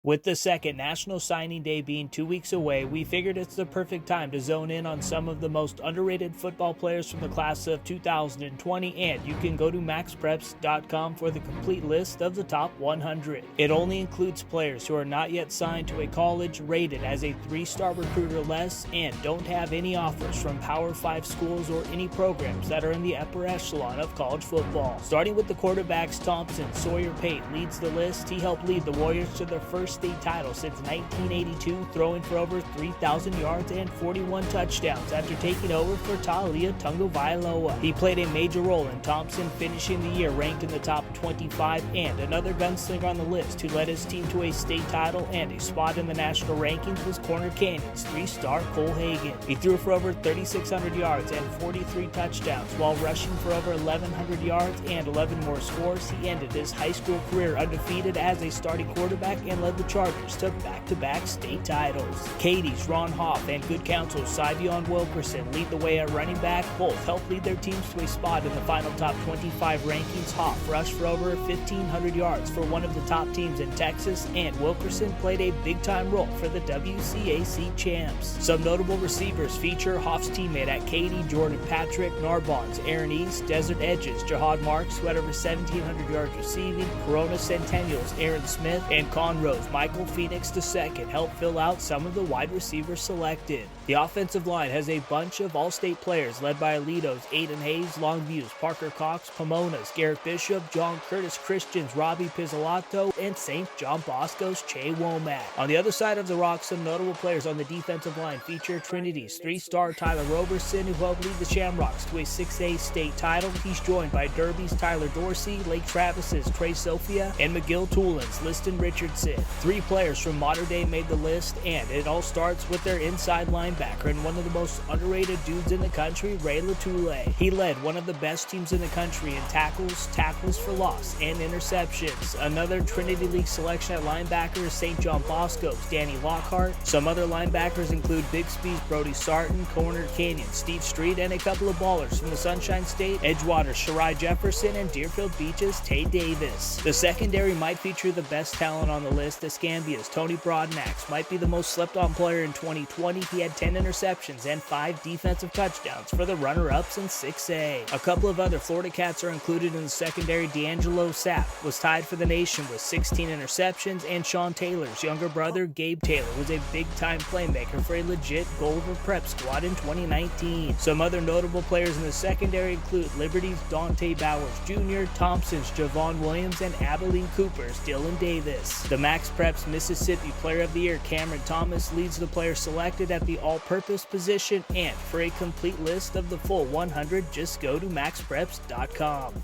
With the second National Signing Day being 2 weeks away, we figured it's the perfect time to zone in on some of the most underrated football players from the class of 2020, and you can go to MaxPreps.com for the complete list of the top 100. It only includes players who are not yet signed to a college, rated as a 3-star recruit or less, and don't have any offers from Power 5 schools or any programs that are in the upper echelon of college football. Starting with the quarterbacks, Thompson, SAWYER PATE leads the list. He helped lead the Warriors to their first state title since 1982, throwing for over 3,000 yards and 41 touchdowns after taking over for Talia Tungavailoa. He played a major role in Thompson finishing the year ranked in the top 25, and another gunslinger on the list who led his team to a state title and a spot in the national rankings was Corner Canyon's 3-star Cole Hagen. He threw for over 3,600 yards and 43 touchdowns while rushing for over 1,100 yards and 11 more scores. He ended his high school career undefeated as a starting quarterback and led the Chargers to back-to-back state titles. Katie's Ron Hoff and good counsel Syvion Wilkerson lead the way at running back. Both helped lead their teams to a spot in the final top 25 rankings. Hoff rushed for over 1,500 yards for one of the top teams in Texas, and Wilkerson played a big-time role for the WCAC champs. Some notable receivers feature Hoff's teammate at Katie, Jordan Patrick, Narbonne's Aaron East, Desert Edge's Jahad Marks, who had over 1,700 yards receiving, Corona Centennial's Aaron Smith, and Conroe's Michael Phoenix II helped fill out some of the wide receivers selected. The offensive line has a bunch of all-state players led by Alito's Aiden Hayes, Longview's Parker Cox, Pomona's Garrett Bishop, John Curtis Christian's Robbie Pizzolato, and St. John Bosco's Che Womack. On the other side of the rock, some notable players on the defensive line feature Trinity's 3-star Tyler Roberson, who helped lead the Shamrocks to a 6A state title. He's joined by Derby's Tyler Dorsey, Lake Travis's Trey Sophia, and McGill Toolin's Liston Richardson. 3 players from Mater Dei made the list, and it all starts with their inside linebacker and one of the most underrated dudes in the country, Ray LEUTELE. He led one of the best teams in the country in tackles, tackles for loss, and interceptions. Another Trinity League selection at linebacker is St. John Bosco's Danny Lockhart. Some other linebackers include Bixby's Brody Sarton, Corner Canyon Steve Street, and a couple of ballers from the Sunshine State, Edgewater's Shirai Jefferson, and Deerfield Beach's Tay Davis. The secondary might feature the best talent on the list. ESCAMBIA's Tony BROADNAX might be the most slept-on player in 2020. He had 10 interceptions and 5 defensive touchdowns for the runner-ups in 6A. A couple of other Florida cats are included in the secondary. D'Angelo Sapp was tied for the nation with 16 interceptions, and Sean Taylor's younger brother, Gabe Taylor, was a big-time playmaker for a legit Gulliver prep squad in 2019. Some other notable players in the secondary include Liberty's Dante Bowers Jr., Thompson's Javon Williams, and Abilene Cooper's Dylan Davis. The MaxPreps Mississippi Player of the Year, Cameron Thomas, leads the players selected at the all-purpose position, and for a complete list of the full 100, just go to MaxPreps.com.